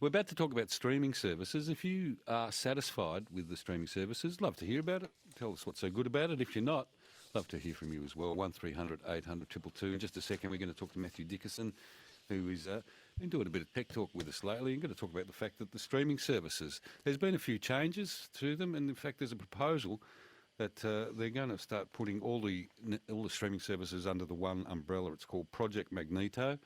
We're about to talk about streaming services. If you are satisfied with the streaming services, love to hear about it. Tell us what's so good about it. If you're not, love to hear from you as well. 1300 800 222. In just a second, we're going to talk to Matthew Dickerson, who is been doing a bit of tech talk with us lately. We're going to talk about the fact that the streaming services, there's been a few changes to them, and in fact, there's a proposal that they're going to start putting all the streaming services under the one umbrella. It's called Project Magneto.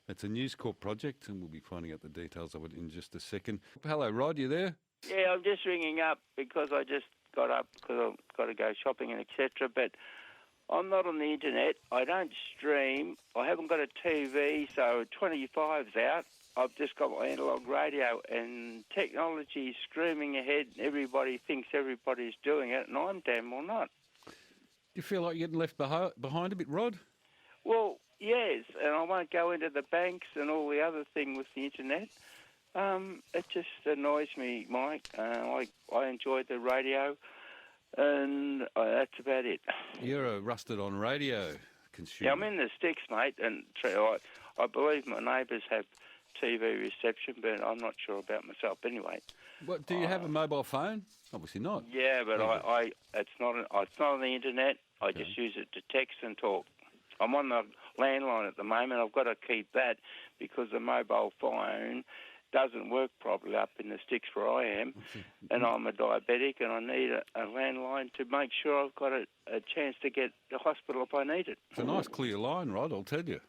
It's a News Corp project, and we'll be finding out the details of it in just a second. Hello, Rod, you there? Yeah, I'm just ringing up because I just got up because I've got to go shopping and etc. But I'm not on the internet. I don't stream. I haven't got a TV, so 25's out. I've just got my analog radio, and technology is screaming ahead. Everybody thinks everybody's doing it, and I'm damn well not. Do you feel like you're getting left behind a bit, Rod? Well, yes, and I won't go into the banks and all the other thing with the internet. It just annoys me, Mike. I enjoy the radio, and that's about it. You're a rusted-on radio consumer. Yeah, I'm in the sticks, mate, and I believe my neighbours have TV reception, but I'm not sure about myself anyway. What, do you have a mobile phone? Obviously not. Yeah, but it's not on the internet. I just use it to text and talk. I'm on the landline at the moment. I've got to keep that because the mobile phone doesn't work properly up in the sticks where I am, and I'm a diabetic, and I need a landline to make sure I've got a chance to get to the hospital if I need it. It's a nice clear line, Rod, I'll tell you.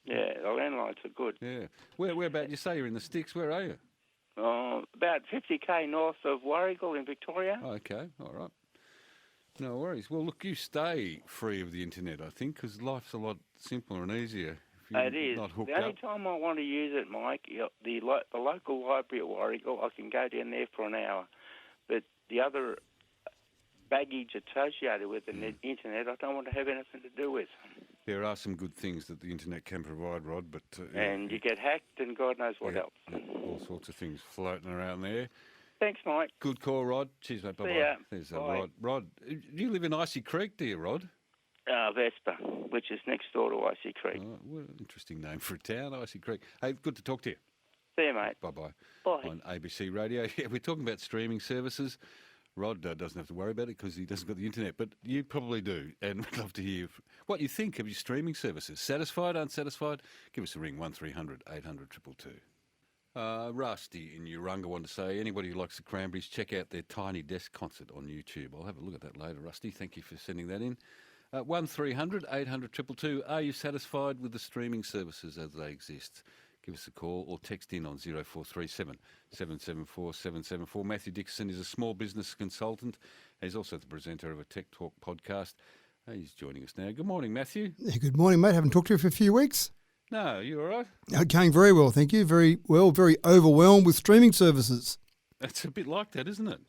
Yeah, the landlines are good. Yeah. Where about, you say you're in the sticks, where are you? About 50k north of Warragul in Victoria. Okay, all right. No worries. Well, look, you stay free of the internet, I think, because life's a lot simpler and easier if you're it is. not hooked The only up. time I want to use it, Mike, the local library at Warragul, I can go down there for an hour. But the other baggage associated with the internet, I don't want to have anything to do with. There are some good things that the internet can provide, Rod, but... and you get hacked and God knows what else. All sorts of things floating around there. Thanks, Mike. Good call, Rod. Cheers, mate. Bye-bye. See ya. There's Bye. Rod. Rod, do you live in Icy Creek, do you, Rod? Vespa, which is next door to Icy Creek. Oh, what an interesting name for a town, Icy Creek. Hey, good to talk to you. See you, mate. Bye-bye. Bye. On ABC Radio. Yeah, we're talking about streaming services. Rod doesn't have to worry about it because he doesn't got the internet, but you probably do, and we'd love to hear what you think of your streaming services. Satisfied, unsatisfied? Give us a ring, 1300 800 222. Rusty in Urunga wanted to say, anybody who likes the Cranberries, check out their Tiny Desk concert on YouTube. I'll have a look at that later, Rusty. Thank you for sending that in. 1300 800 222. Are you satisfied with the streaming services as they exist? Give us a call or text in on 0437 774 774. Matthew Dickerson is a small business consultant. He's also the presenter of a Tech Talk podcast. He's joining us now. Good morning, Matthew. Yeah, good morning, mate. Haven't talked to you for a few weeks. No, you all right? Going very well, thank you. Very well, very overwhelmed with streaming services. It's a bit like that, isn't it?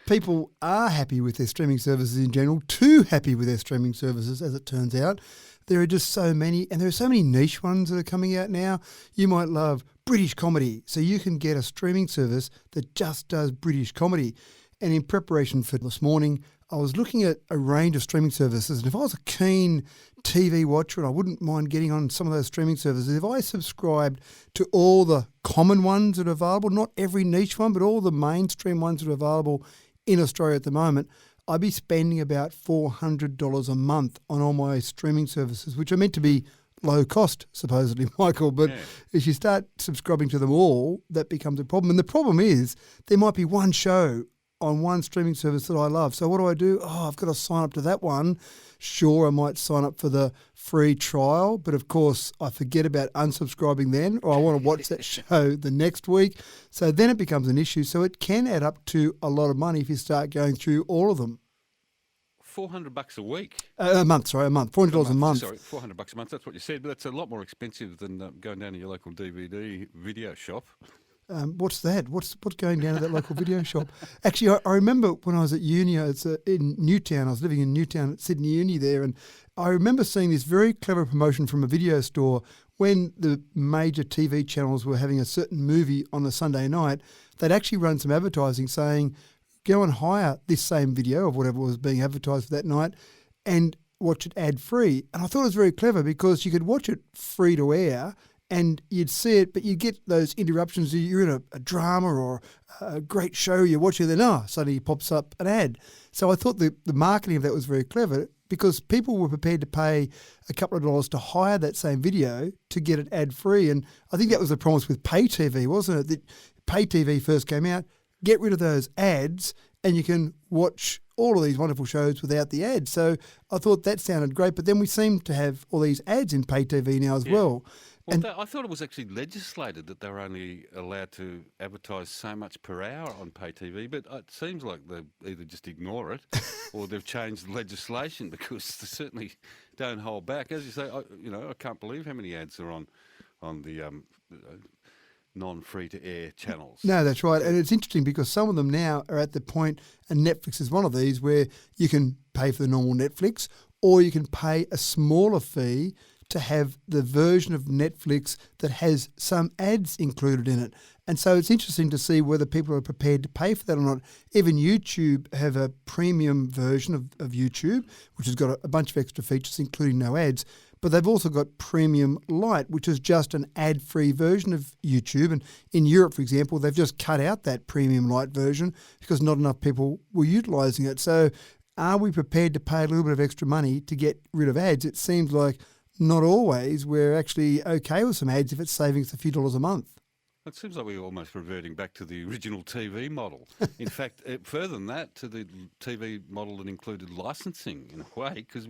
People are happy with their streaming services in general, too happy with their streaming services, as it turns out. There are just so many, and there are so many niche ones that are coming out now. You might love British comedy, so you can get a streaming service that just does British comedy. And in preparation for this morning, I was looking at a range of streaming services, and if I was a keen TV watcher and I wouldn't mind getting on some of those streaming services, if I subscribed to all the common ones that are available, not every niche one, but all the mainstream ones that are available in Australia at the moment, I'd be spending about $400 a month on all my streaming services, which are meant to be low cost, supposedly, Michael. But if you start subscribing to them all, that becomes a problem. And the problem is there might be one show on one streaming service that I love. So what do? Oh, I've got to sign up to that one. Sure, I might sign up for the free trial, but of course I forget about unsubscribing then, or I want to watch that show the next week. So then it becomes an issue. So it can add up to a lot of money if you start going through all of them. $400 a week? A month, $400 a month. Sorry, $400 a month, that's what you said, but that's a lot more expensive than going down to your local DVD video shop. What's that? What's going down to that local video shop? Actually, I remember when I was at uni, it's in Newtown. I was living in Newtown at Sydney Uni there, and I remember seeing this very clever promotion from a video store when the major TV channels were having a certain movie on a Sunday night. They'd actually run some advertising saying, go and hire this same video of whatever was being advertised for that night and watch it ad-free. And I thought it was very clever because you could watch it free to air and you'd see it, but you'd get those interruptions. You're in a drama or a great show you're watching, then suddenly pops up an ad. So I thought the marketing of that was very clever, because people were prepared to pay a couple of dollars to hire that same video to get it ad-free. And I think that was the promise with pay TV, wasn't it? That pay TV first came out, get rid of those ads, and you can watch all of these wonderful shows without the ads. So I thought that sounded great. But then we seem to have all these ads in pay TV now as well. Well, I thought it was actually legislated that they're only allowed to advertise so much per hour on pay TV, but it seems like they either just ignore it or they've changed the legislation, because they certainly don't hold back. As you say, I can't believe how many ads are on the non-free-to-air channels. No, that's right. And it's interesting because some of them now are at the point, and Netflix is one of these, where you can pay for the normal Netflix, or you can pay a smaller fee to have the version of Netflix that has some ads included in it. And so it's interesting to see whether people are prepared to pay for that or not. Even YouTube have a premium version of YouTube, which has got a bunch of extra features, including no ads. But they've also got Premium Lite, which is just an ad-free version of YouTube. And in Europe, for example, they've just cut out that Premium Lite version because not enough people were utilising it. So are we prepared to pay a little bit of extra money to get rid of ads? It seems like not always we're actually okay with some ads if it's saving us a few dollars a month. It seems like we're almost reverting back to the original TV model. In fact, further than that, to the TV model that included licensing in a way, because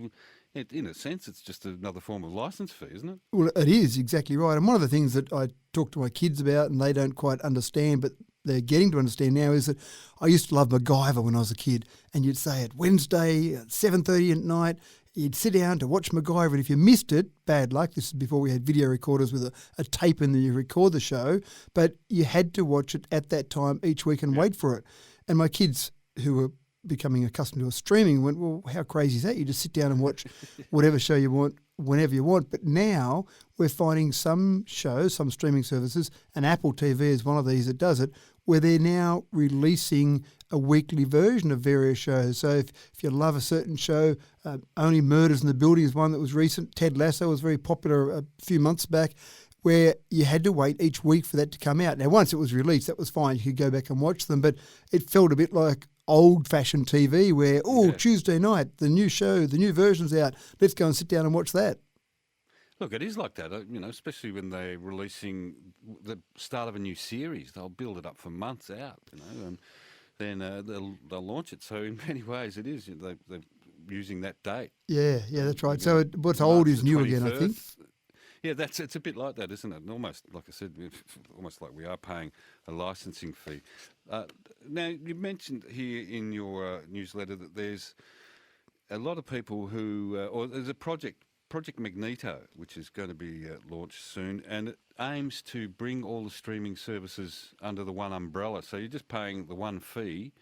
in a sense it's just another form of license fee, isn't it? Well, it is, exactly right. And one of the things that I talk to my kids about and they don't quite understand, but they're getting to understand now, is that I used to love MacGyver when I was a kid, and you'd say at Wednesday at 7:30 at night, you'd sit down to watch MacGyver, and if you missed it, bad luck. This is before we had video recorders with a tape in that you record the show, but you had to watch it at that time each week and wait for it. And my kids, who were becoming accustomed to streaming, went, well, how crazy is that? You just sit down and watch whatever show you want whenever you want. But now we're finding some shows, some streaming services, and Apple TV is one of these that does it, where they're now releasing a weekly version of various shows. So if you love a certain show, Only Murders in the Building is one that was recent. Ted Lasso was very popular a few months back, where you had to wait each week for that to come out. Now, once it was released, that was fine. You could go back and watch them, but it felt a bit like old-fashioned TV where, Tuesday night, the new show, the new version's out. Let's go and sit down and watch that. Look, it is like that, especially when they're releasing the start of a new series. They'll build it up for months out, and then they'll launch it. So in many ways, it is. They're using that date. Yeah, that's right. So what's old is new again, I think. Yeah, it's a bit like that, isn't it? And almost, like I said, almost like we are paying a licensing fee. Now, you mentioned here in your newsletter that there's a lot of people who, or there's a Project Magneto, which is going to be launched soon, and it aims to bring all the streaming services under the one umbrella. So you're just paying the one fee,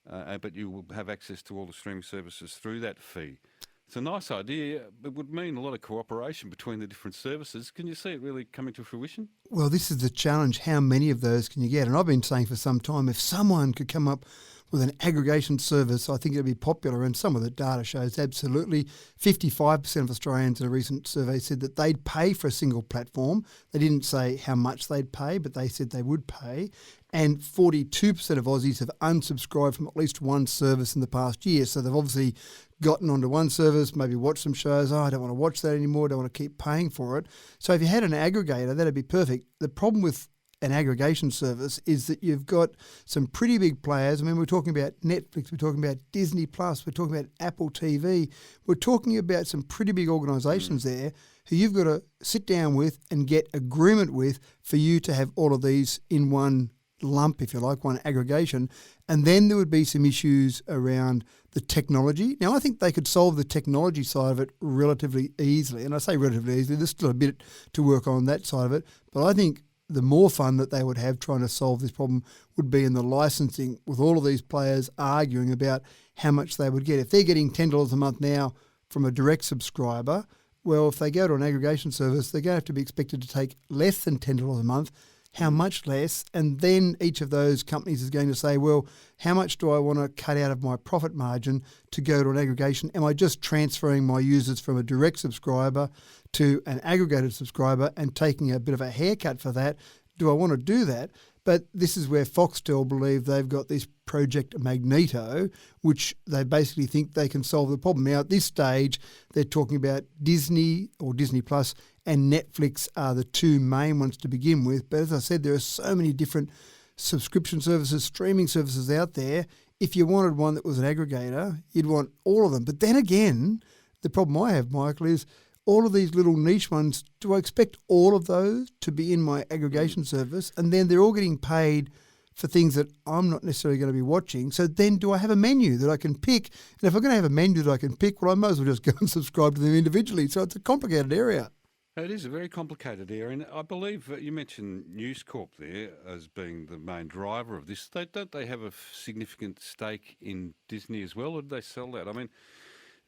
but you will have access to all the streaming services through that fee. It's a nice idea. It would mean a lot of cooperation between the different services. Can you see it really coming to fruition? Well, this is the challenge. How many of those can you get? And I've been saying for some time, if someone could come up with an aggregation service, I think it'd be popular. And some of the data shows absolutely. 55% of Australians in a recent survey said that they'd pay for a single platform. They didn't say how much they'd pay, but they said they would pay. And 42% of Aussies have unsubscribed from at least one service in the past year. So they've obviously gotten onto one service, maybe watched some shows. I don't want to watch that anymore. I don't want to keep paying for it. So if you had an aggregator, that'd be perfect. The problem with an aggregation service is that you've got some pretty big players. I mean, we're talking about Netflix, we're talking about Disney Plus, we're talking about Apple TV. We're talking about some pretty big organisations there who you've got to sit down with and get agreement with for you to have all of these in one lump, if you like, one aggregation. And then there would be some issues around the technology. Now, I think they could solve the technology side of it relatively easily. And I say relatively easily, there's still a bit to work on that side of it. But I think the more fun that they would have trying to solve this problem would be in the licensing, with all of these players arguing about how much they would get. If they're getting $10 a month now from a direct subscriber, well, if they go to an aggregation service, they're going to have to be expected to take less than $10 a month. how much less, and then each of those companies is going to say, well, how much do I want to cut out of my profit margin to go to an aggregation? Am I just transferring my users from a direct subscriber to an aggregated subscriber and taking a bit of a haircut for that? Do I want to do that? But this is where Foxtel believe they've got this Project Magneto, which they basically think they can solve the problem. Now, at this stage, they're talking about Disney or Disney Plus and Netflix are the two main ones to begin with. But as I said, there are so many different subscription services, streaming services out there. If you wanted one that was an aggregator, you'd want all of them. But then again, the problem I have, Michael, is all of these little niche ones, do I expect all of those to be in my aggregation service? And then they're all getting paid for things that I'm not necessarily going to be watching. So then do I have a menu that I can pick? And if I'm going to have a menu that I can pick, well, I might as well just go and subscribe to them individually. So it's a complicated area. It is a very complicated area, and I believe you mentioned News Corp there as being the main driver of this. Don't they have a significant stake in Disney as well, or do they sell that? I mean,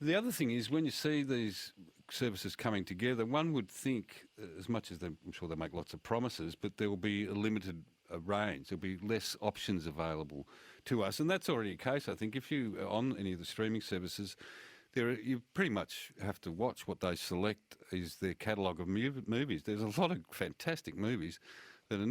the other thing is when you see these services coming together, one would think, as much as I'm sure they make lots of promises, but there will be a limited range. There'll be less options available to us, and that's already a case. I think if you are on any of the streaming services, you pretty much have to watch what they select is their catalogue of movies. There's a lot of fantastic movies that are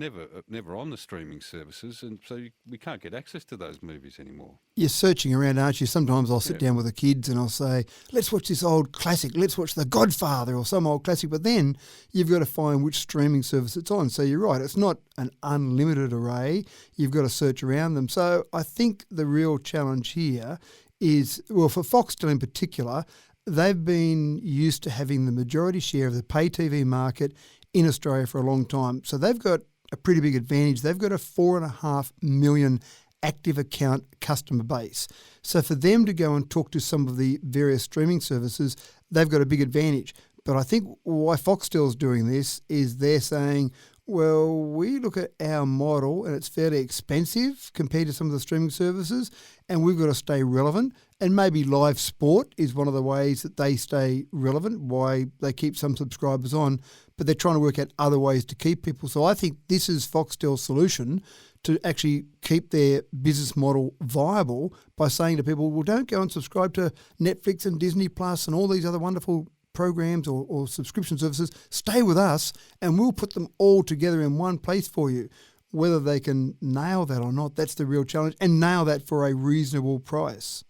never on the streaming services, and so we can't get access to those movies anymore. You're searching around, aren't you? Sometimes I'll sit down with the kids and I'll say, let's watch this old classic, let's watch The Godfather or some old classic, but then you've got to find which streaming service it's on. So you're right, it's not an unlimited array. You've got to search around them. So I think the real challenge here is, well, for Foxtel in particular, they've been used to having the majority share of the pay TV market in Australia for a long time. So they've got a pretty big advantage. They've got a 4.5 million active account customer base. So for them to go and talk to some of the various streaming services, they've got a big advantage. But I think why Foxtel's doing this is they're saying, well, we look at our model and it's fairly expensive compared to some of the streaming services, and we've got to stay relevant. And maybe live sport is one of the ways that they stay relevant, why they keep some subscribers on, but they're trying to work out other ways to keep people. So I think this is Foxtel's solution to actually keep their business model viable by saying to people, well, don't go and subscribe to Netflix and Disney Plus and all these other wonderful programs or subscription services. Stay with us and we'll put them all together in one place for you. Whether they can nail that or not, that's the real challenge, and nail that for a reasonable price.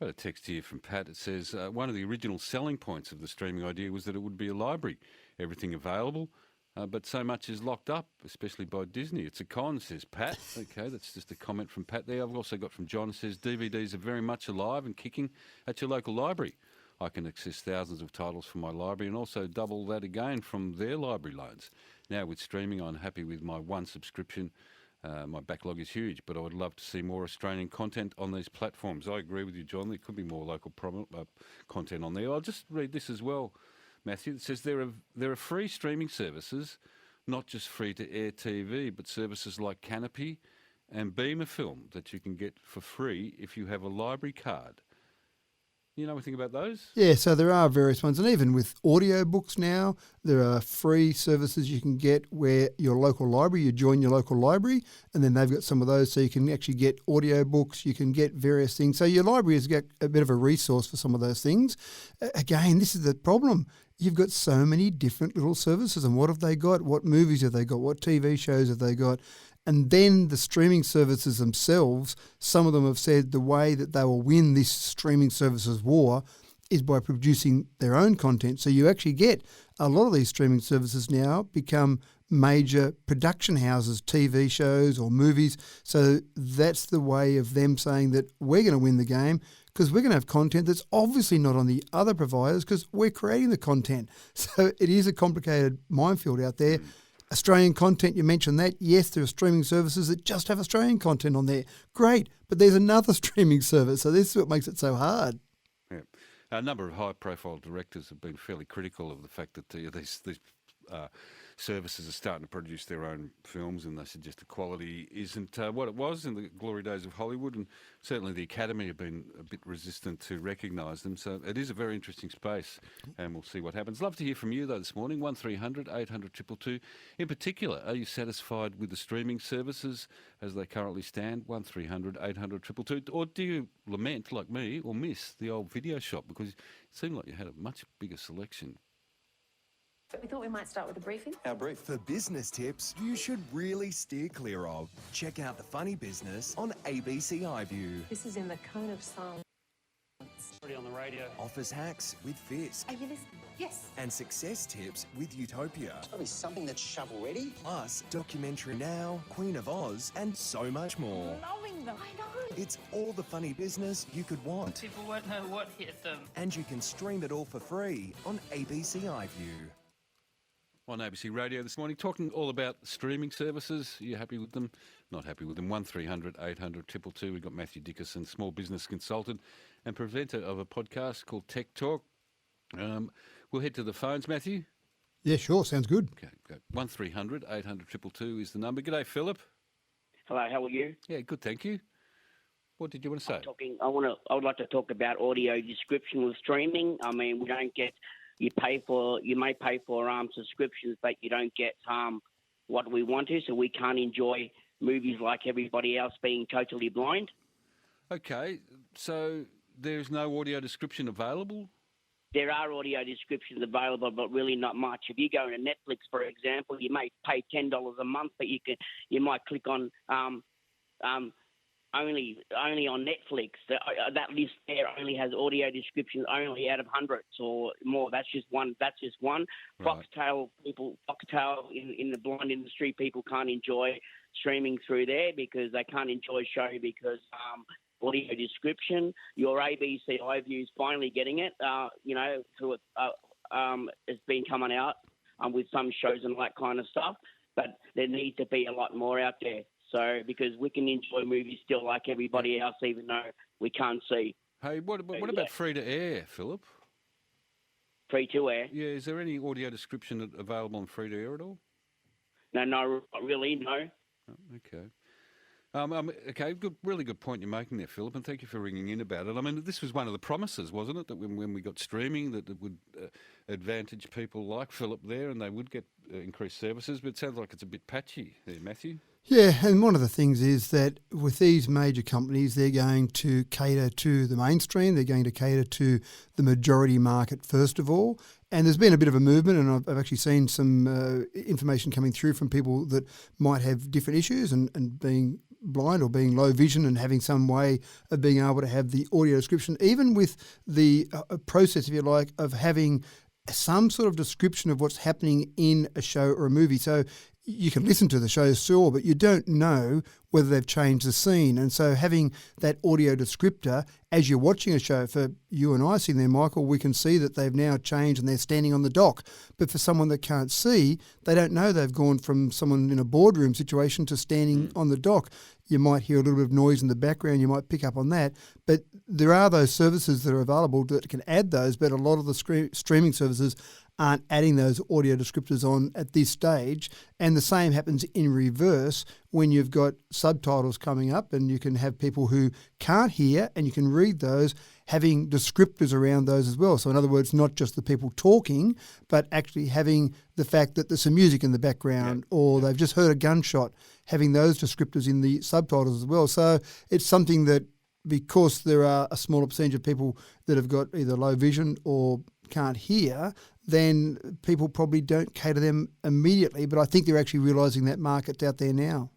Got a text here from Pat. It says, one of the original selling points of the streaming idea was that it would be a library, everything available, but so much is locked up, especially by Disney. It's a con, says Pat. Okay, that's just a comment from Pat there. I've also got from John, says, DVDs are very much alive and kicking at your local library. I can access thousands of titles from my library and also double that again from their library loans. Now with streaming, I'm happy with my one subscription. My backlog is huge, but I would love to see more Australian content on these platforms. I agree with you, John. There could be more local content on there. I'll just read this as well, Matthew. It says there are free streaming services, not just free-to-air TV, but services like Canopy and Beamer Film that you can get for free if you have a library card. You know anything about those? Yeah, so there are various ones. And even with audiobooks now, there are free services you can get where your local library, you join your local library, and then they've got some of those so you can actually get audiobooks, you can get various things. So your library has got a bit of a resource for some of those things. Again, this is the problem. You've got so many different little services, and what have they got? What movies have they got? What TV shows have they got? And then the streaming services themselves, some of them have said the way that they will win this streaming services war is by producing their own content. So you actually get a lot of these streaming services now become major production houses, TV shows or movies. So that's the way of them saying that we're going to win the game because we're going to have content that's obviously not on the other providers because we're creating the content. So it is a complicated minefield out there. Australian content, you mentioned that. Yes, there are streaming services that just have Australian content on there. Great, but there's another streaming service, so this is what makes it so hard. Yeah. A number of high-profile directors have been fairly critical of the fact that these services are starting to produce their own films, and they suggest the quality isn't what it was in the glory days of Hollywood, and certainly the Academy have been a bit resistant to recognise them. So it is a very interesting space, and we'll see what happens. Love to hear from you, though, this morning, 1300 800 222. In particular, are you satisfied with the streaming services as they currently stand? 1300 800 222. Or do you lament, like me, or miss the old video shop? Because it seemed like you had a much bigger selection. We thought we might start with a briefing. Our brief. For business tips you should really steer clear of. Check out The Funny Business on ABC iView. This is in the cone of silence. Already on the radio. Office hacks with Fisk. Are you listening? Yes. And success tips with Utopia. It's got to be something that's shovel-ready. Plus, Documentary Now, Queen of Oz, and so much more. Loving them. I know. It's all the funny business you could want. People won't know what hit them. And you can stream it all for free on ABC iView. On ABC Radio this morning, talking all about streaming services. Are you happy with them? Not happy with them. 1300 800 222. We've got Matthew Dickerson, small business consultant and presenter of a podcast called Tech Talk. We'll head to the phones, Matthew. Yeah, sure. Sounds good. Okay, go. 1300 800 222 is the number. G'day, Philip. Hello, how are you? Yeah, good, thank you. What did you want to say? I would like to talk about audio description with streaming. I mean, we don't get. You may pay for subscriptions, but you don't get what we want to, so we can't enjoy movies like everybody else being totally blind. Okay, so there's no audio description available? There are audio descriptions available, but really not much. If you go to Netflix, for example, you may pay $10 a month, but you might click on only on Netflix. That list there only has audio descriptions only out of hundreds or more. That's just one. Right. Foxtel in the blind industry, people can't enjoy streaming through there because they can't enjoy a show because audio description. Your ABC iView is finally getting it. It's been coming out with some shows and that kind of stuff, but there needs to be a lot more out there. So, because we can enjoy movies still like everybody else, even though we can't see. Hey, what about free to air, Philip? Free to air? Yeah, is there any audio description available on free to air at all? No, not really, no. Oh, okay. Okay, really good point you're making there, Philip, and thank you for ringing in about it. I mean, this was one of the promises, wasn't it, that when we got streaming, that it would advantage people like Philip there, and they would get increased services. But it sounds like it's a bit patchy there, Matthew. Yeah, and one of the things is that with these major companies, they're going to cater to the mainstream. They're going to cater to the majority market first of all. And there's been a bit of a movement, and I've actually seen some information coming through from people that might have different issues and being blind or being low vision and having some way of being able to have the audio description, even with the process, if you like, of having some sort of description of what's happening in a show or a movie. So you can listen to the show, sure, but you don't know whether they've changed the scene. And so having that audio descriptor as you're watching a show, for you and I sitting there, Michael, we can see that they've now changed and they're standing on the dock. But for someone that can't see, they don't know they've gone from someone in a boardroom situation to standing on the dock. You might hear a little bit of noise in the background, you might pick up on that. But there are those services that are available that can add those, but a lot of the streaming services aren't adding those audio descriptors on at this stage. And the same happens in reverse when you've got subtitles coming up and you can have people who can't hear and you can read those having descriptors around those as well. So in other words, not just the people talking, but actually having the fact that there's some music in the background or they've just heard a gunshot, having those descriptors in the subtitles as well. So it's something that, because there are a smaller percentage of people that have got either low vision or can't hear, then people probably don't cater them immediately. But I think they're actually realising that market's out there now.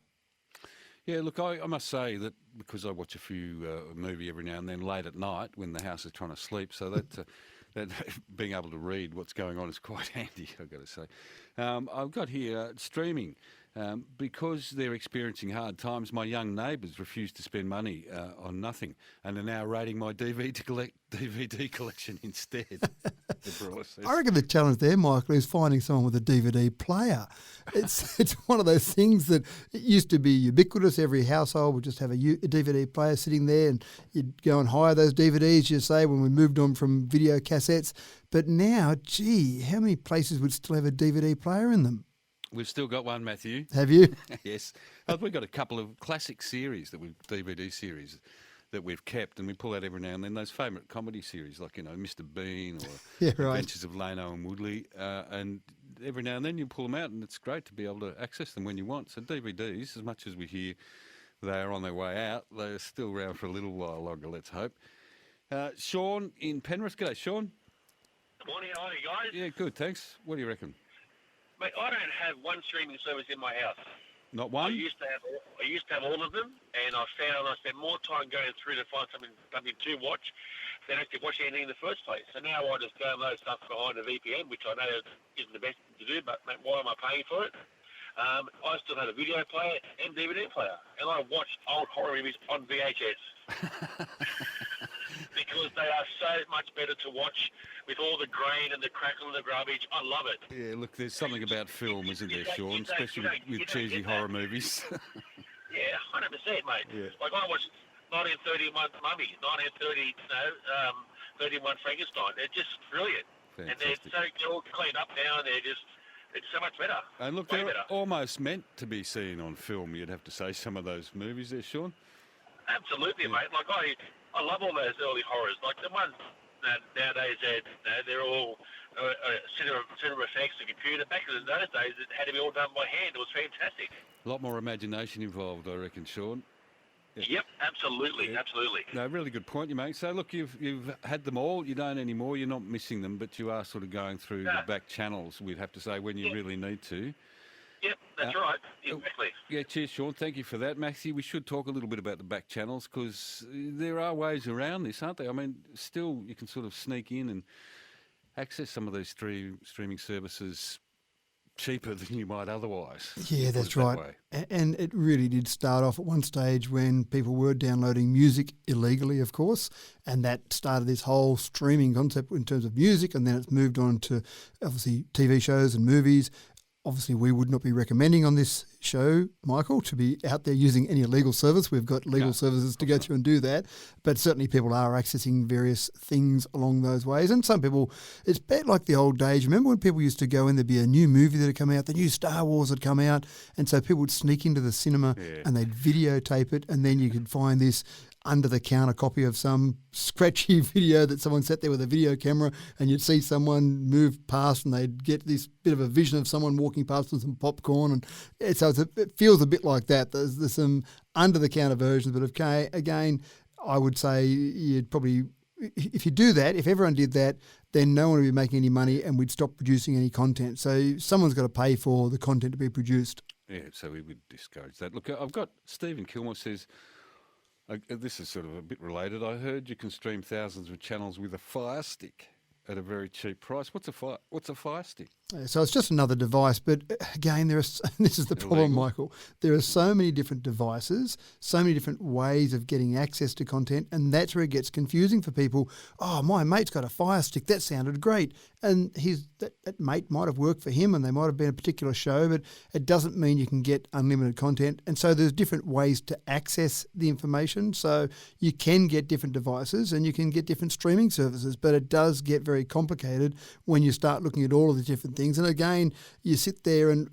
Yeah, look, I must say that because I watch a few movie every now and then late at night when the house is trying to sleep, so that being able to read what's going on is quite handy, I've got to say. I've got here streaming. Because they're experiencing hard times, my young neighbours refuse to spend money on nothing and are now raiding my DVD collection instead. I reckon the challenge there, Michael, is finding someone with a DVD player. It's one of those things that it used to be ubiquitous. Every household would just have a DVD player sitting there, and you'd go and hire those DVDs, you say, when we moved on from video cassettes. But now, gee, how many places would still have a DVD player in them? We've still got one, Matthew. Have you? Yes. We've got a couple of classic series DVD series that we've kept, and we pull out every now and then those favourite comedy series like, Mr. Bean or Yeah, right. Adventures of Lano and Woodley. And every now and then you pull them out, and it's great to be able to access them when you want. So DVDs, as much as we hear they are on their way out, they're still around for a little while longer, let's hope. Sean in Penrith. G'day, Sean. Good morning, how are you guys? Yeah, good, thanks. What do you reckon? Mate, I don't have one streaming service in my house. Not I one? used to have all of them, and I found I spent more time going through to find something to watch than actually watch anything in the first place. So now I just download stuff behind a VPN, which I know isn't the best thing to do, but mate, why am I paying for it? I still have a video player and DVD player, and I watch old horror movies on VHS. Because they are so much better to watch with all the grain and the crackle and the garbage. I love it. Yeah, look, there's something about film, isn't there, Sean? Especially with cheesy horror movies. Yeah, 100%, mate. Yeah. Like I watched 1931 Mummy, 1930, 31 Frankenstein. They're just brilliant. Fantastic. And they're all cleaned up now, and it's so much better. And look, Way they're better. almost meant to be seen on film, you'd have to say, some of those movies there, Sean. Absolutely, mate. Like I love all those early horrors. Like the ones nowadays, they're all cinema effects and computer. Back in those days, it had to be all done by hand. It was fantastic. A lot more imagination involved, I reckon, Sean. Yep, absolutely, absolutely. No, really good point you make. So, look, you've had them all. You don't anymore. You're not missing them, but you are sort of going through the back channels, we'd have to say, when you really need to. Yep, that's right. Exactly. Yeah, cheers, Sean. Thank you for that. Maxie, we should talk a little bit about the back channels because there are ways around this, aren't there? I mean, still, you can sort of sneak in and access some of these streaming services cheaper than you might otherwise. Yeah, that's right. And it really did start off at one stage when people were downloading music illegally, of course, and that started this whole streaming concept in terms of music, and then it's moved on to obviously TV shows and movies. Obviously, we would not be recommending on this show, Michael, to be out there using any illegal service. We've got legal services to go through and do that. But certainly people are accessing various things along those ways. And some people, it's a bit like the old days. Remember when people used to go in, there'd be a new movie that had come out, the new Star Wars had come out. And so people would sneak into the cinema and they'd videotape it. And then you could find this under-the-counter copy of some scratchy video that someone sat there with a video camera, and you'd see someone move past and they'd get this bit of a vision of someone walking past with some popcorn. And so it feels a bit like that. There's some under-the-counter versions, but again, I would say you'd probably, if you do that, if everyone did that, then no one would be making any money and we'd stop producing any content. So someone's got to pay for the content to be produced. Yeah, so we would discourage that. Look, I've got Stephen Kilmore says, this is sort of a bit related. I heard you can stream thousands of channels with a Fire Stick at a very cheap price. What's a Fire Stick? So it's just another device, but again, this is the problem, Michael. There are so many different devices, so many different ways of getting access to content, and that's where it gets confusing for people. Oh, my mate's got a Fire Stick. That sounded great. And that mate might have worked for him and they might have been a particular show, but it doesn't mean you can get unlimited content. And so there's different ways to access the information. So you can get different devices and you can get different streaming services, but it does get very complicated when you start looking at all of the different things. And again, you sit there and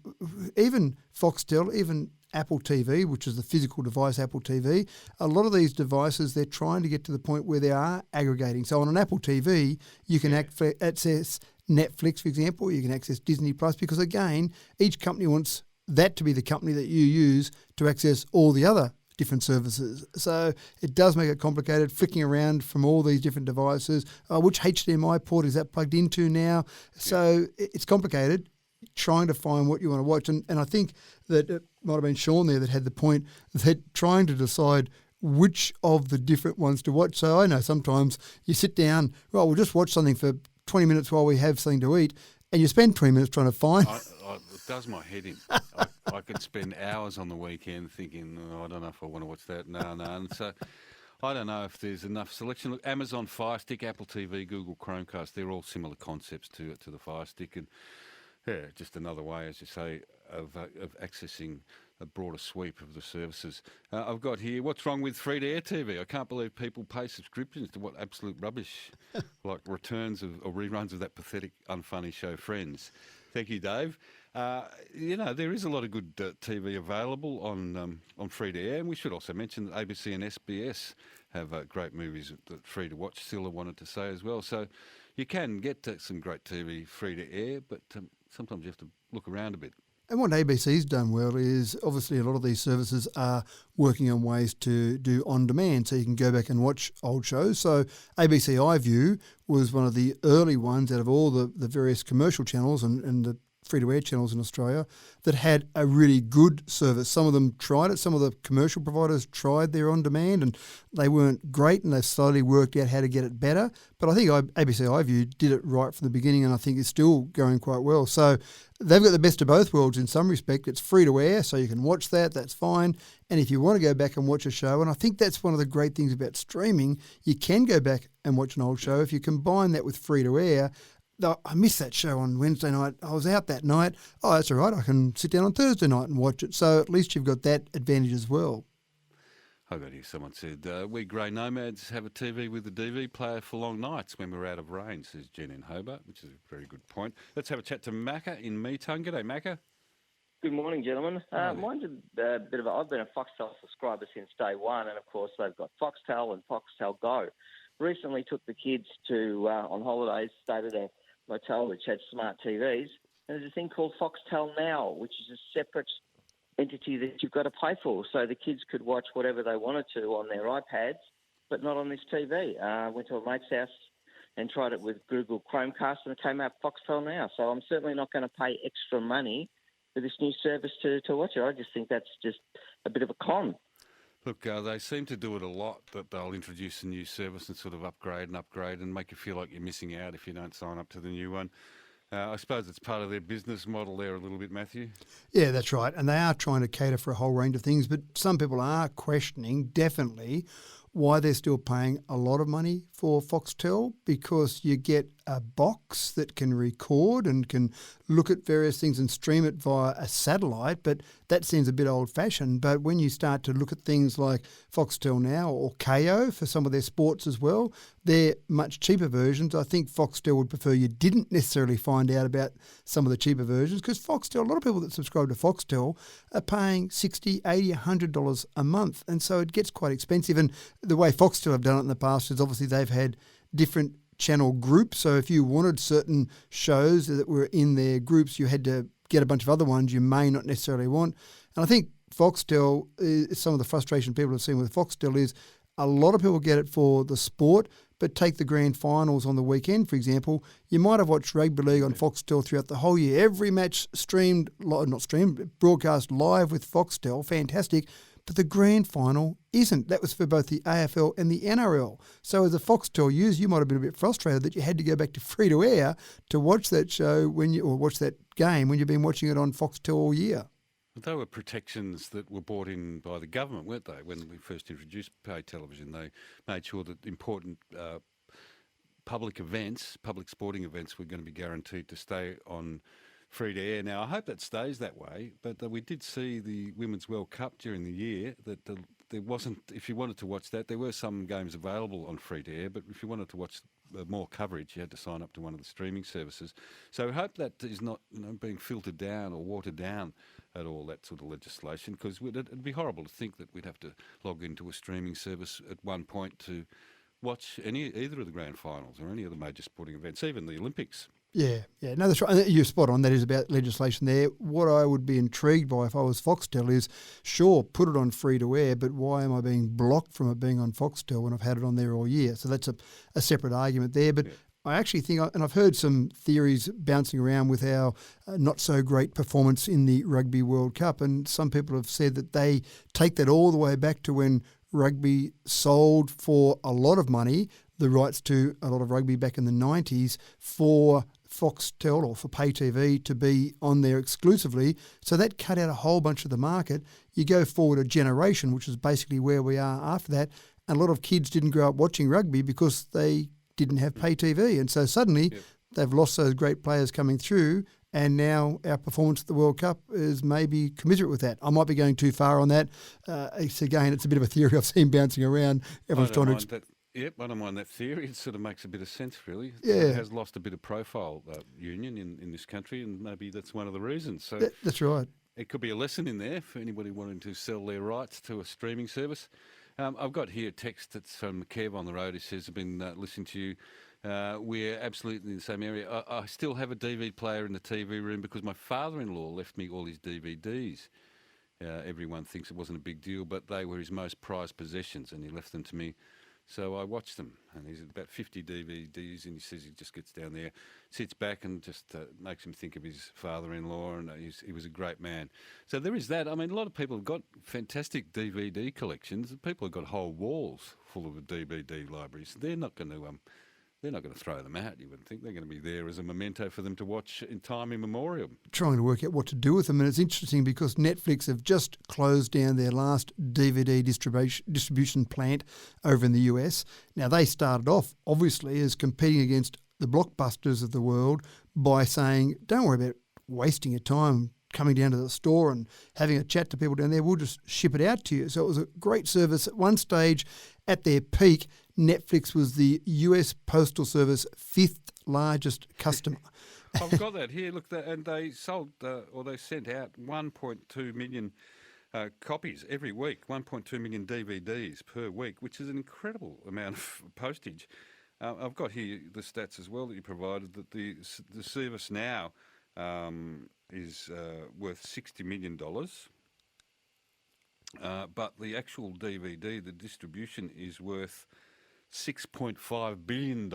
even Foxtel, even Apple TV, which is the physical device Apple TV, a lot of these devices, they're trying to get to the point where they are aggregating. So on an Apple TV, you can access Netflix, for example, you can access Disney Plus, because again, each company wants that to be the company that you use to access all the other different services. So it does make it complicated, flicking around from all these different devices. Which HDMI port is that plugged into now? So it's complicated trying to find what you want to watch. And I think that it might have been Sean there that had the point that trying to decide which of the different ones to watch. So I know sometimes you sit down, well, we'll just watch something for 20 minutes while we have something to eat, and you spend 20 minutes trying to find. It does my head in. I could spend hours on the weekend thinking, I don't know if I want to watch that. No. And so I don't know if there's enough selection. Look, Amazon Fire Stick, Apple TV, Google Chromecast, they're all similar concepts to the Fire Stick. And yeah, just another way, as you say, of accessing a broader sweep of the services. I've got here, what's wrong with free-to-air TV? I can't believe people pay subscriptions to what absolute rubbish, like returns or reruns of that pathetic, unfunny show Friends. Thank you, Dave. There is a lot of good TV available on free to air, and we should also mention that ABC and SBS have great movies that free to watch. Scylla wanted to say as well. So you can get some great TV free to air, but sometimes you have to look around a bit. And what ABC's done well is obviously a lot of these services are working on ways to do on-demand, so you can go back and watch old shows. So ABC iView was one of the early ones out of all the various commercial channels and the free-to-air channels in Australia that had a really good service. Some of them tried it. Some of the commercial providers tried their on-demand and they weren't great, and they've slowly worked out how to get it better. But I think ABC iView did it right from the beginning, and I think it's still going quite well. So they've got the best of both worlds in some respect. It's free-to-air, so you can watch that. That's fine. And if you want to go back and watch a show, and I think that's one of the great things about streaming, you can go back and watch an old show. If you combine that with free-to-air, I missed that show on Wednesday night. I was out that night. Oh, that's all right. I can sit down on Thursday night and watch it. So at least you've got that advantage as well. I got here, someone said, we grey nomads have a TV with a DV player for long nights when we're out of range, says Jen in Hobart, which is a very good point. Let's have a chat to Macca in Meetung. G'day, Macca. Good morning, gentlemen. Mine's a bit of I've been a Foxtel subscriber since day one, and of course they've got Foxtel and Foxtel Go. Recently took the kids to on holidays, stayed at a motel which had smart TVs, and there's a thing called Foxtel Now, which is a separate entity that you've got to pay for, so the kids could watch whatever they wanted to on their iPads, but not on this TV. Went to a mate's house and tried it with Google Chromecast, and it came out Foxtel Now. So I'm certainly not going to pay extra money for this new service to watch it. I just think that's just a bit of a con. Look, they seem to do it a lot, that they'll introduce a new service and sort of upgrade and make you feel like you're missing out if you don't sign up to the new one. I suppose it's part of their business model there a little bit, Matthew. Yeah, that's right. And they are trying to cater for a whole range of things, but some people are questioning, definitely, why they're still paying a lot of money for Foxtel, because you get a box that can record and can look at various things and stream it via a satellite, but that seems a bit old-fashioned. But when you start to look at things like Foxtel Now or KO for some of their sports as well, they're much cheaper versions. I think Foxtel would prefer you didn't necessarily find out about some of the cheaper versions, because Foxtel, a lot of people that subscribe to Foxtel are paying $60, $80, $100 a month, and so it gets quite expensive. And the way Foxtel have done it in the past is obviously they've had different channel groups. So if you wanted certain shows that were in their groups, you had to get a bunch of other ones you may not necessarily want. And I think Foxtel, some of the frustration people have seen with Foxtel is a lot of people get it for the sport, but take the grand finals on the weekend, for example. You might have watched rugby league on Foxtel throughout the whole year. Every match broadcast live with Foxtel, fantastic. But the grand final isn't. That was for both the AFL and the NRL. So as a Foxtel user, you might have been a bit frustrated that you had to go back to free-to-air to watch that show or watch that game when you've been watching it on Foxtel all year. They were protections that were brought in by the government, weren't they? When we first introduced pay television, they made sure that important public sporting events were going to be guaranteed to stay on free to air. Now, I hope that stays that way, but we did see the Women's World Cup during the year that there wasn't, if you wanted to watch that, there were some games available on free to air, but if you wanted to watch more coverage, you had to sign up to one of the streaming services. So I hope that is not being filtered down or watered down at all, that sort of legislation, because it'd be horrible to think that we'd have to log into a streaming service at one point to watch either of the grand finals or any other major sporting events, even the Olympics. Yeah. No, that's right. You're spot on. That is about legislation there. What I would be intrigued by if I was Foxtel is, sure, put it on free-to-air, but why am I being blocked from it being on Foxtel when I've had it on there all year? So that's a separate argument there. But yeah. I actually think, and I've heard some theories bouncing around with our not-so-great performance in the Rugby World Cup, and some people have said that they take that all the way back to when rugby sold for a lot of money, the rights to a lot of rugby back in the 90s, for Foxtel or for pay TV to be on there exclusively. So that cut out a whole bunch of the market. You go forward a generation, which is basically where we are after that, and a lot of kids didn't grow up watching rugby because they didn't have pay TV. And so suddenly they've lost those great players coming through, and now our performance at the World Cup is maybe commensurate with that. I might be going too far on that. It's a bit of a theory I've seen bouncing around. Everyone's trying to... Yep, I don't mind that theory. It sort of makes a bit of sense, really. Yeah. It has lost a bit of profile, union, in this country, and maybe that's one of the reasons. So That's right. it could be a lesson in there for anybody wanting to sell their rights to a streaming service. I've got here a text that's from Kev on the road. He says, I've been listening to you. We're absolutely in the same area. I still have a DVD player in the TV room because my father-in-law left me all his DVDs. Everyone thinks it wasn't a big deal, but they were his most prized possessions, and he left them to me. So I watched them, and he's about 50 DVDs, and he says he just gets down there, sits back, and just makes him think of his father-in-law, and he was a great man. So there is that. I mean, a lot of people have got fantastic DVD collections. People have got whole walls full of DVD libraries. They're not going to throw them out, you wouldn't think. They're going to be there as a memento for them to watch in time immemorial. Trying to work out what to do with them. And it's interesting because Netflix have just closed down their last DVD distribution plant over in the US. Now, they started off, obviously, as competing against the blockbusters of the world by saying, don't worry about wasting your time coming down to the store and having a chat to people down there. We'll just ship it out to you. So it was a great service. At one stage, at their peak, Netflix was the US Postal Service fifth largest customer. I've got that here. Look, and they sold or they sent out 1.2 million copies every week, 1.2 million DVDs per week, which is an incredible amount of postage. I've got here the stats as well that you provided, that the service now is worth $60 million. But the actual DVD, the distribution, is worth $6.5 billion.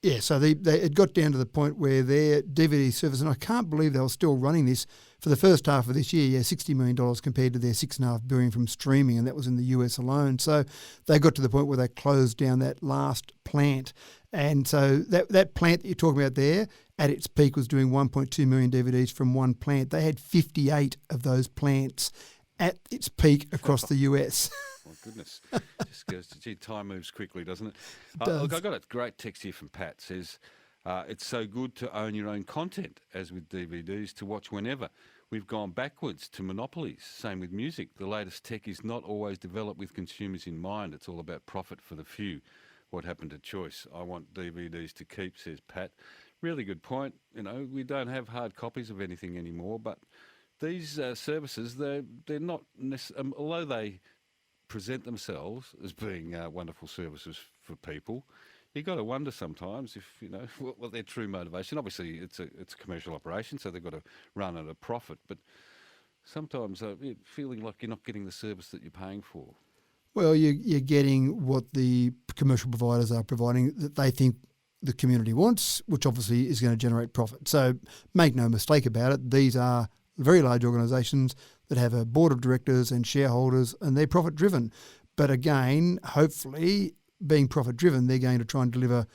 Yeah, so it got down to the point where their DVD service, and I can't believe they were still running this for the first half of this year, $60 million compared to their $6.5 billion from streaming, and that was in the US alone. So they got to the point where they closed down that last plant. And so that plant that you're talking about there, at its peak, was doing 1.2 million DVDs from one plant. They had 58 of those plants at its peak across the US. My goodness. Just goes to, gee, time moves quickly, doesn't it? Does. Look, I got a great text here from Pat. Says, it's so good to own your own content, as with DVDs, to watch whenever. We've gone backwards to monopolies. Same with music. The latest tech is not always developed with consumers in mind. It's all about profit for the few. What happened to choice? I want DVDs to keep, says Pat. Really good point. You know, we don't have hard copies of anything anymore, but these services, they're not necessarily, although they present themselves as being wonderful services for people, you've got to wonder sometimes if, you know, what their true motivation. Obviously, it's a commercial operation, so they've got to run at a profit, but sometimes feeling like you're not getting the service that you're paying for. Well, you're getting what the commercial providers are providing that they think the community wants, which obviously is going to generate profit. So make no mistake about it, these are very large organisations that have a board of directors and shareholders, and they're profit driven. But again, hopefully, being profit driven, they're going to try and deliver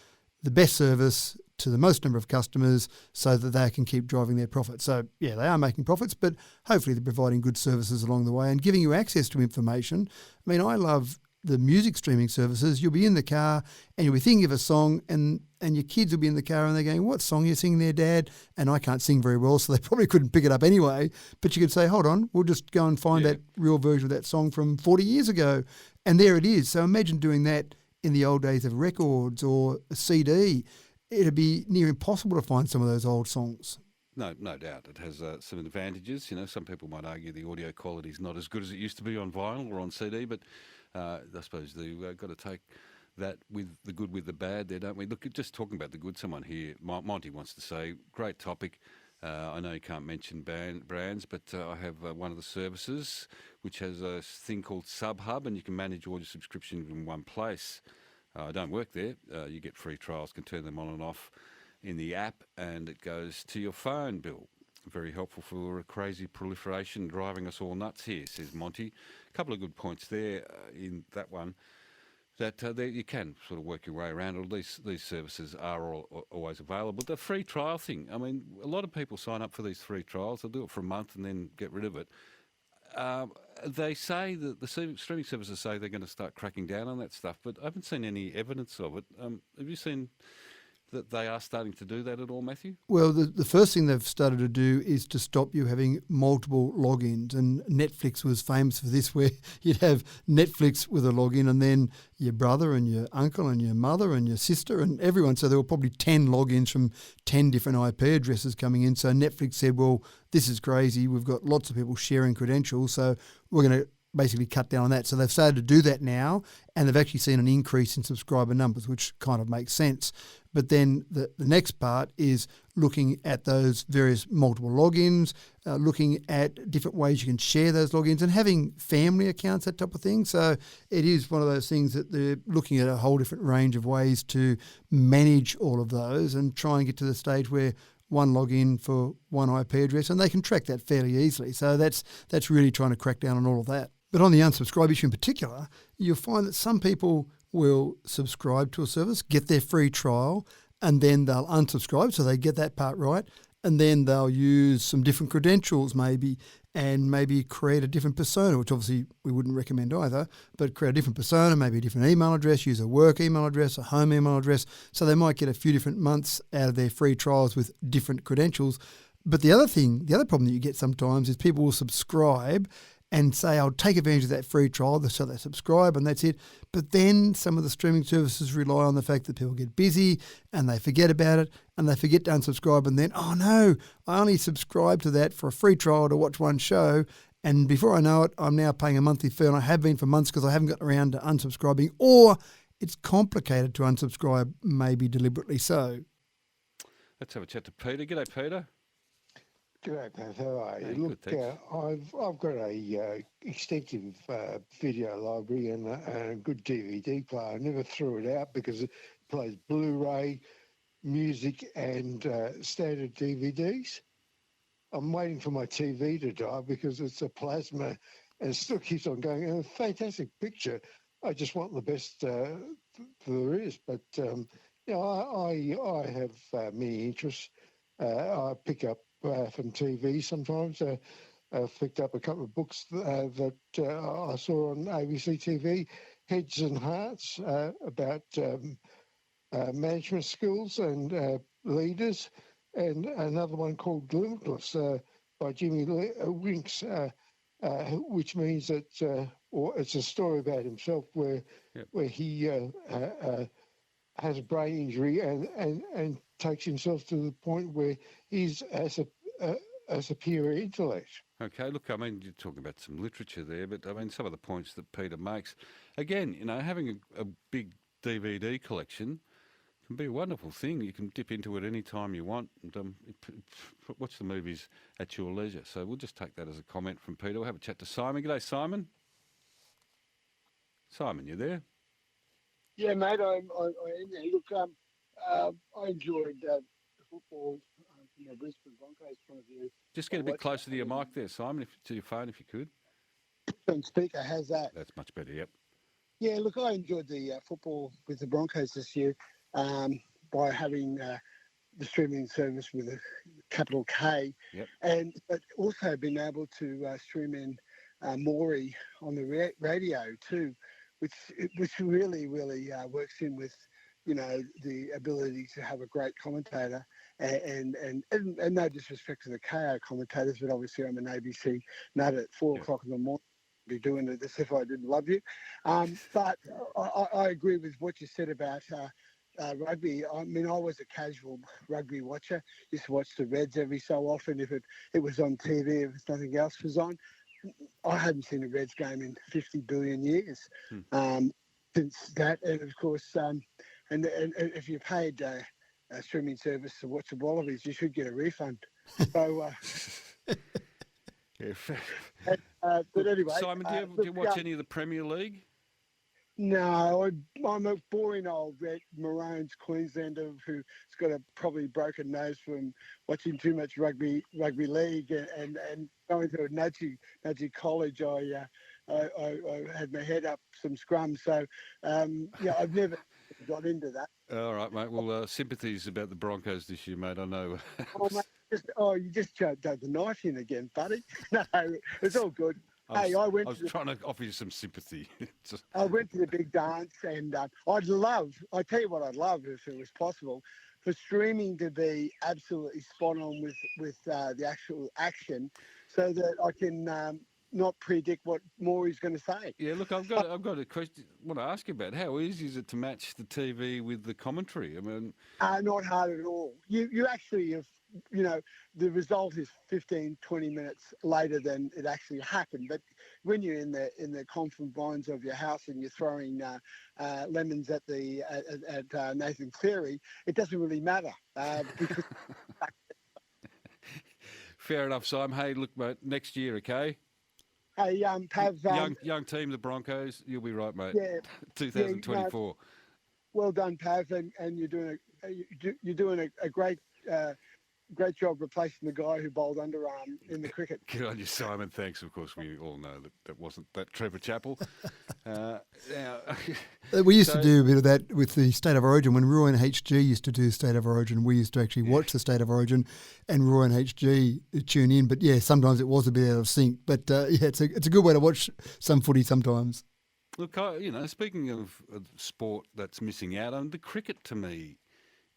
the best service to the most number of customers so that they can keep driving their profit. So yeah, they are making profits, but hopefully they're providing good services along the way and giving you access to information. I mean, I love the music streaming services. You'll be in the car and you'll be thinking of a song, and your kids will be in the car and they're going, what song are you singing there, Dad? And I can't sing very well, so they probably couldn't pick it up anyway. But you could say, hold on, we'll just go and find that real version of that song from 40 years ago. And there it is. So imagine doing that in the old days of records or a CD. It'd be near impossible to find some of those old songs. No doubt. It has some advantages. You know, some people might argue the audio quality is not as good as it used to be on vinyl or on CD, but I suppose they've got to take that with the good with the bad there, don't we? Look, just talking about the good, someone here, Monty wants to say, great topic. I know you can't mention brands, but I have one of the services which has a thing called SubHub, and you can manage all your subscriptions in one place. I don't work there. You get free trials, can turn them on and off in the app, and it goes to your phone bill. Very helpful for a crazy proliferation driving us all nuts here, says Monty. A couple of good points there in that one, that there you can sort of work your way around. All these services are always available. The free trial thing, I mean, a lot of people sign up for these free trials. They'll do it for a month and then get rid of it. They say that the streaming services say they're going to start cracking down on that stuff, but I haven't seen any evidence of it. Have you seen that they are starting to do that at all, Matthew? Well, the first thing they've started to do is to stop you having multiple logins. And Netflix was famous for this, where you'd have Netflix with a login and then your brother and your uncle and your mother and your sister and everyone. So there were probably 10 logins from 10 different IP addresses coming in. So Netflix said, well, this is crazy. We've got lots of people sharing credentials, so we're going to basically cut down on that. So they've started to do that now, and they've actually seen an increase in subscriber numbers, which kind of makes sense. But then the next part is looking at those various multiple logins, looking at different ways you can share those logins and having family accounts, that type of thing. So it is one of those things that they're looking at a whole different range of ways to manage all of those and try and get to the stage where one login for one IP address, and they can track that fairly easily. So that's really trying to crack down on all of that. But on the unsubscribe issue in particular, you'll find that some people will subscribe to a service, get their free trial, and then they'll unsubscribe, so they get that part right, and then they'll use some different credentials maybe, and maybe create a different persona, which obviously we wouldn't recommend either, but create a different persona, maybe a different email address, use a work email address, a home email address, so they might get a few different months out of their free trials with different credentials. But the other problem that you get sometimes is people will subscribe and say, I'll take advantage of that free trial, so they subscribe and that's it. But then some of the streaming services rely on the fact that people get busy and they forget about it and they forget to unsubscribe, and then, oh no, I only subscribed to that for a free trial to watch one show, and before I know it, I'm now paying a monthly fee, and I have been for months because I haven't gotten around to unsubscribing, or it's complicated to unsubscribe, maybe deliberately so. Let's have a chat to Peter. G'day, Peter. G'day, Pat. How are you? Hey, Look, good, I've got a extensive video library and a good DVD player. I never threw it out because it plays Blu-ray, music, and standard DVDs. I'm waiting for my TV to die because it's a plasma and it still keeps on going. And a fantastic picture. I just want the best there is. But I have many interests. I pick up from TV sometimes. I've picked up a couple of books that I saw on ABC TV, Heads and Hearts, about management skills and leaders, and another one called Limitless by Jimmy Winks, which means that, or it's a story about himself where he has a brain injury and takes himself to the point where he's as a superior intellect. Okay, look, I mean, you're talking about some literature there, but I mean, some of the points that Peter makes, again, having a big DVD collection can be a wonderful thing. You can dip into it any time you want and watch the movies at your leisure. So we'll just take that as a comment from Peter. We'll have a chat to Simon. G'day, Simon. Simon, you there? Yeah, mate, I am there. Look, I enjoyed the football from the Brisbane Broncos point of view. Just get a bit closer to your mic there, Simon, to your phone if you could. On speaker, how's that? That's much better, yep. Yeah, look, I enjoyed the football with the Broncos this year by having the streaming service with a capital K, but also being able to stream in Maury on the radio too, which really works in with the ability to have a great commentator and no disrespect to the KO commentators, but obviously I'm an ABC nut at 4 o'clock in the morning. Be doing it as if I didn't love you, but I agree with what you said about rugby. I mean, I was a casual rugby watcher. Used to watch the Reds every so often if it was on TV, if nothing else was on. I hadn't seen a Reds game in 50 billion years since that, and of course, and if you paid a streaming service to watch the Wallabies, you should get a refund. So. But anyway, Simon, do you watch any of the Premier League? No, I'm a boring old Maroons Queenslander who's got a probably broken nose from watching too much rugby league and going to a nudgy college. I had my head up some scrum, so I've never got into that. All right, mate. Well, sympathies about the Broncos this year, mate. I know. Mate, you just dug the knife in again, buddy. No, it's all good. I was trying to offer you some sympathy. I went to the big dance, and I'd love, I tell you what I'd love if it was possible, for streaming to be absolutely spot on with the actual action, so that I can not predict what Maury's going to say. Yeah, look, I've got a question. I want to ask you about how easy is it to match the TV with the commentary? I mean, Not hard at all. You actually have, the result is 15, 20 minutes later than it actually happened. But when you're in the confines of your house and you're throwing lemons at Nathan Cleary, it doesn't really matter because. Fair enough, Simon. Hey, look, mate, next year, okay? Hey, Pav. Young team, the Broncos. You'll be right, mate. Yeah. 2024. Well done, Pav, and you're doing a great job replacing the guy who bowled underarm in the cricket. Good on you, Simon. Thanks. Of course, we all know that wasn't that Trevor Chappell. We used to do a bit of that with the State of Origin. When Roy and HG used to do State of Origin, we used to actually watch the State of Origin, and Roy and HG tune in. But yeah, sometimes it was a bit out of sync. But it's a good way to watch some footy sometimes. Look, speaking of sport that's missing out, the cricket to me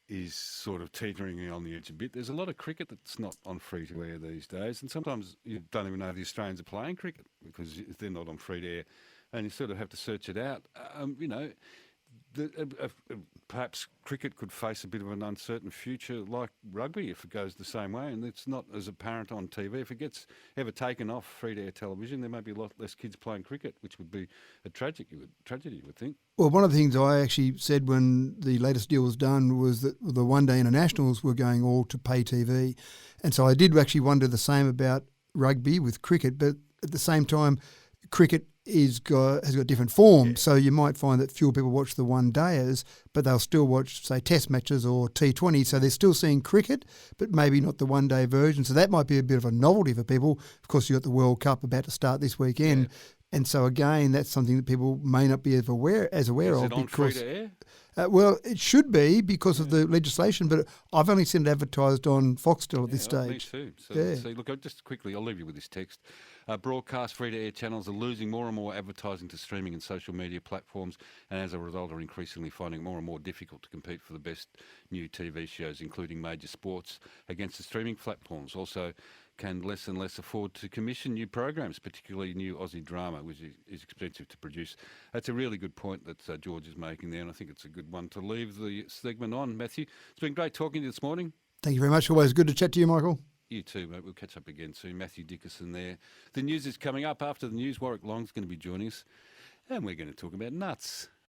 is sort of teetering on the edge a bit. There's a lot of cricket that's not on free-to-air these days, and sometimes you don't even know the Australians are playing cricket because they're not on free-to-air, and you sort of have to search it out. Perhaps cricket could face a bit of an uncertain future like rugby if it goes the same way, and it's not as apparent on TV. If it gets ever taken off free-to-air television, there may be a lot less kids playing cricket, which would be a tragedy, you would think. Well, one of the things I actually said when the latest deal was done was that the one-day internationals were going all to pay TV, and so I did actually wonder the same about rugby with cricket, but at the same time, cricket has got different forms, so you might find that fewer people watch the one-dayers, but they'll still watch, say, Test matches or T20, so they're still seeing cricket, but maybe not the one-day version. So that might be a bit of a novelty for people. Of course, you've got the World Cup about to start this weekend, and so again, that's something that people may not be as aware Is of. it on free-to-air? Well, it should be because of the legislation, but I've only seen it advertised on Foxtel at this stage. Me too. So let's see. Look, just quickly, I'll leave you with this text. Broadcast free-to-air channels are losing more and more advertising to streaming and social media platforms, and as a result are increasingly finding it more and more difficult to compete for the best new TV shows, including major sports, against the streaming platforms. Also, can less and less afford to commission new programs, particularly new Aussie drama, which is expensive to produce. That's a really good point that George is making there, and I think it's a good one to leave the segment on, Matthew. It's been great talking to you this morning. Thank you very much. Always good to chat to you, Michael. You too, mate. We'll catch up again soon. Matthew Dickerson there. The news is coming up. After the news, Warwick Long's going to be joining us, and we're going to talk about nuts.